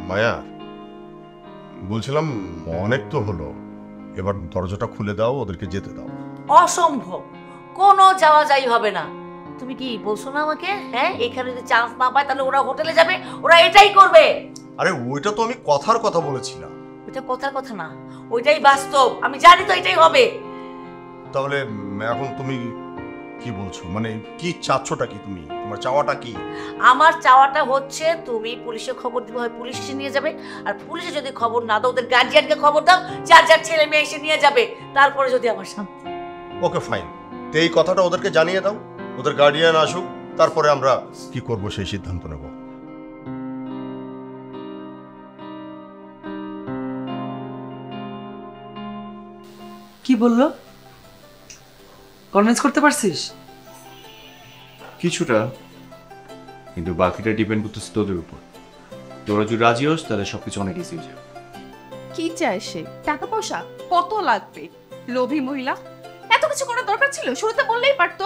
মায়া, বলছিলাম অনেক তো হলো, এবার দরজাটা খুলে দাও, ওদেরকে যেতে দাও। অসম্ভব, কোনো যাওয়া যাই হবে না। তুমি কি বলছো না আমাকে? হ্যাঁ, এখানে যদি চান্স না পায় তাহলে ওরা হোটেলে যাবে, ওরা এটাই করবে। আরে ওইটা তো আমি কথার কথা বলেছিলাম। ওইটা কথার কথা না, ওইটাই বাস্তব। আমি জানি তো এটাই হবে। তাহলে এখন তুমি কি বলছো, মানে কি চাচ্ছটা কি, তুমি তোমার চাওয়াটা কি? আমার চাওয়াটা হচ্ছে তুমি পুলিশে খবর দিবে, হয় পুলিশ এসে নিয়ে যাবে। আর পুলিশে যদি খবর না দাও, ওদের গার্জিয়ানকে খবর দাও, যার যার ছেলে মেয়ে এসে নিয়ে যাবে। তারপরে যদি আমার শান্তি। ওকে ফাইন, তো এই কথাটা ওদেরকে জানিয়ে দাও, ওদের গার্ডিয়ান আসুক, তারপরে আমরা কি করব সেই সিদ্ধান্ত নেব। কি বললো? কনভিন্স করতে পারছিস? কিছুটা, কিন্তু বাকিটা ডিপেন্ড করতেছে তোদের উপর। তোরা যদি রাজি হোস তাহলে সবকিছু অনেক ইজি হয়ে যাবে। কি চায় সে? টাকা পয়সা কত লাগবে? লোভী মহিলা, এত কিছু করার দরকার ছিল? শুরুতে বললেই পারতো।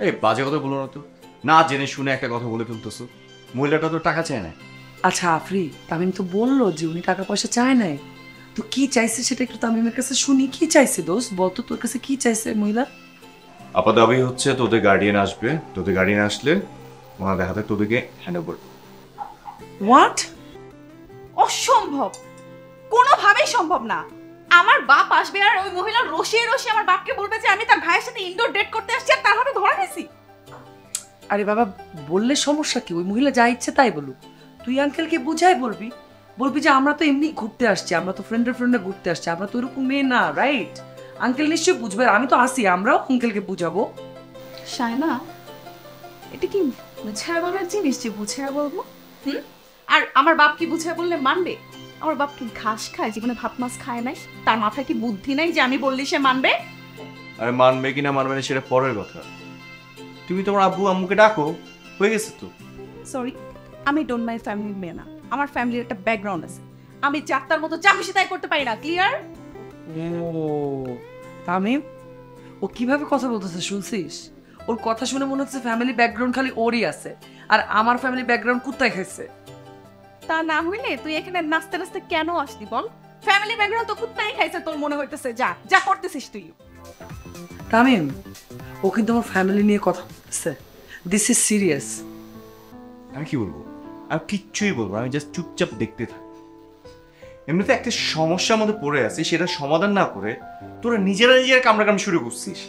এই বাজে কথা বলো না তো, না জেনে শুনে একটা কথা বলে ফেলতেছো। মহিলাটা তো টাকা চায় না। আচ্ছা আফরি, তামিম তো বললো যে উনি টাকা পয়সা চায় নাই, তো কি চাইছে সেটা একটু তামিমের কাছে শুনি। কি চাইছে দোস্ত, বলতো তোর কাছে কি চাইছে মহিলা? আপা দাবি হচ্ছে তোদের গার্ডিয়ান আসবে, তোদের গার্ডিয়ান আসলে ওনাদের হাতে তোদেরকে হ্যান্ড ওভার। হোয়াট? অসম্ভব, কোনোভাবেই সম্ভব না। আমার বাপ আসবে আর ওই মহিলা রসিয়ে রসিয়ে আমার বাপকে বলবে যে আমি তার ভাইয়ের সাথে ইনডোর ডেট করতে আসছি, আর তার হাতে ধরা গেছি। আরে বাবা, বললে সমস্যা কি? ওই মহিলা যা ইচ্ছে তাই বলুক, তুই আঙ্কেলকে বুঝাই বলবি। বলবি যে আমরা তো এমনি ঘুরতে আসছি, আমরা তো ফ্রেন্ডে ঘুরতে আসছি, আমরা তো এরকম মেয়ে না, রাইট? আঙ্কেল নিশ্চয়ই বুঝবে, আমি তো আসি, আমরাও আঙ্কেলকে বুঝাবো। শায়না, এটা কি বুঝায় বলার জিনিস যে বুঝায় বলবো? আর আমার বাপ কি বুঝায় বললে মানবে? আমার বাপ কি ঘাস খায়, জীবনে ভাত মাছ খায় নাই? তার মাথায় কি বুদ্ধি নাই যে আমি বললি সে মানবে? আরে মানবে কিনা মানবে না সেটা পরের কথা। তুমি তোমার আব্বু আম্মুকে ডাকো, হয়ে গেছে তো। সরি, আমি ডোন্ট মাই ফ্যামিলির মেয়ে না। আমার ফ্যামিলির একটা ব্যাকগ্রাউন্ড আছে, আমি যাত্রার মতো যা খুশি তাই করতে পারি না। ক্লিয়ার? ও তামিম, ও কিভাবে কথা বলতেছে শুনছিস? ওর কথা শুনে মনে হচ্ছে ফ্যামিলি ব্যাকগ্রাউন্ড খালি ওরই আছে, আর আমার ফ্যামিলি ব্যাকগ্রাউন্ড কুত্তায় খাইছে। তা না হইলে তুই এখানে নাচতে নাচতে কেন আসলি বল? ফ্যামিলি ব্যাকগ্রাউন্ড তো কুত্তাই খাইছে তোর মনে হইতেছে। যা যা করতেছিস তুই। তামিম, ও কিন্তু আমার ফ্যামিলি নিয়ে কথা বলতেছে, দিস ইজ সিরিয়াস। আমি কি বলবো? আমি কিচ্ছুই বলবো, আমি জাস্ট চুপচাপ দেখতে থাকি। এমনিতে একটা সমস্যার মধ্যে পড়ে আছি, সেটা সমাধান না করে তোরা নিজেরা কামড়াকামড়ি শুরু করছিস।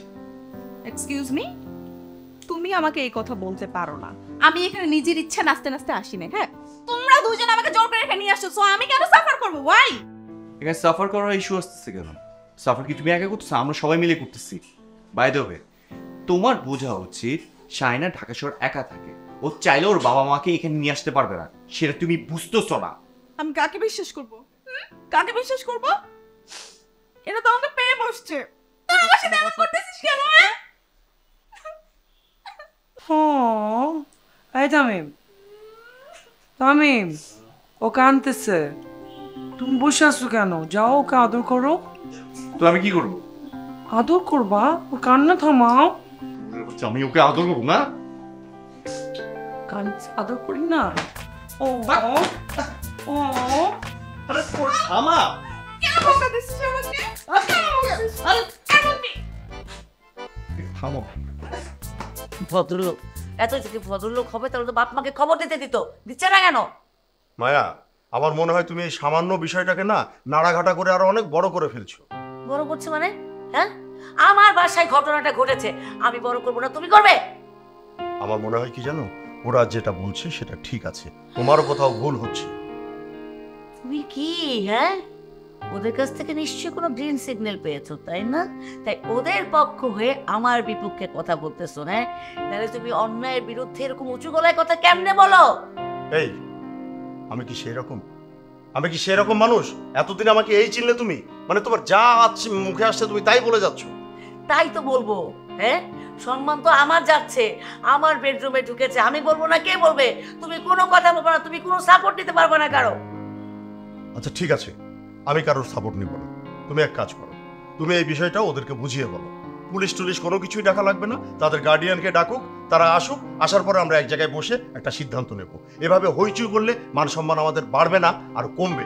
এক্সকিউজ মি, তুমি আমাকে এই কথা বলতে পারো না। আমি এখানে নিজের ইচ্ছা নাচতে নাচতে আসি না। হ্যাঁ, তোমরা দুজন আমাকে জোর করে এখানে নিয়ে আসছো, সো আমি কেন সাফার করব? ওয়াই? এখানে সাফার করার ইস্যু আসতেছে কেন? সাফার কি তুমি একা করতেছো? আমরা সবাই মিলে করতেছি। বাই দ্য ওয়ে, তোমার বোঝা উচিত শায়না ঢাকা শহর একা থাকে, ও চাইলে ওর বাবা মাকে এখানে নিয়ে আসতে পারবে না, সেটা তুমি বুঝতেছো না। আমি কাকে বিশ্বাস করব? কাকে বিশ্বাস করব? এটা তো আমাকে পেয়ে বসছে। তুই আমার সাথে এমন করতেছিস কেন? এই তামিম, তামিম, ও কানতেছে, তুমি বসে আছো কেন? যাও ওকে আদর করো। তো আমি কি করবো? আদর করবা? ও কান্না থামাও। আমি ওকে আদর করবো না? কান আদর করি না? ও ও থামা। কেন বকা দিছিস আমাকে? থামো। ভদ্রলোক, এত যদি ভদ্রলোক হবে তাহলে তো বাপ মাকে খবর দিতে দিত, দিচ্ছে না কেন? মায়া, আমার মনে হয় তুমি এই সামান্য বিষয়টাকে না নাড়াঘাটা করে আরো অনেক বড় করে ফেলছো। বড় করছে মানে? হ্যাঁ, আমার বাসায় ঘটনাটা ঘটেছে, আমি বড় করবো না তুমি করবে? আমার মনে হয় কি জানো, ওরা যেটা বলছে সেটা ঠিক আছে, তোমারও কোথাও ভুল হচ্ছে। তুমি কি, হ্যাঁ, ওদের কাছ থেকে নিশ্চয়ই কোনো গ্রিন সিগন্যাল পেয়েছো, তাই না? তাই ওদের পক্ষ হয়ে আমার বিপক্ষে কথা বলতেছো না? তাহলে তুমি অন্যায়ের বিরুদ্ধে এরকম উঁচু গলায় কথা কেমনে বলো? এই, আমি কি সেই রকম মানুষ? এতদিন আমাকে এই চিনলে তুমি? মানে তোমার যা আছে মুখে আসছে তুমি তাই বলে যাচ্ছ। তাই তো বলবো। হ্যাঁ, সম্মান তো আমার যাচ্ছে, আমার বেডরুমে ঢুকেছে, আমি বলবো না কে বলবে? তুমি কোনো কথা বলবো না, তুমি কোনো সাপোর্ট দিতে পারবে না কারো। আচ্ছা ঠিক আছে, আমি কারোর সাপোর্ট নিব না। তুমি এক কাজ করো, তুমি এই বিষয়টা ওদেরকে বুঝিয়ে বলো। পুলিশ টুলিশ কোনো কিছুই ডাকা লাগবে না, তাদের গার্ডিয়ানকে ডাকুক, তারা আসুক, আসার পরে আমরা এক জায়গায় বসে একটা সিদ্ধান্ত নেব। এভাবে হইচই করলে মান সম্মান আমাদের বাড়বে না, আর কমবে।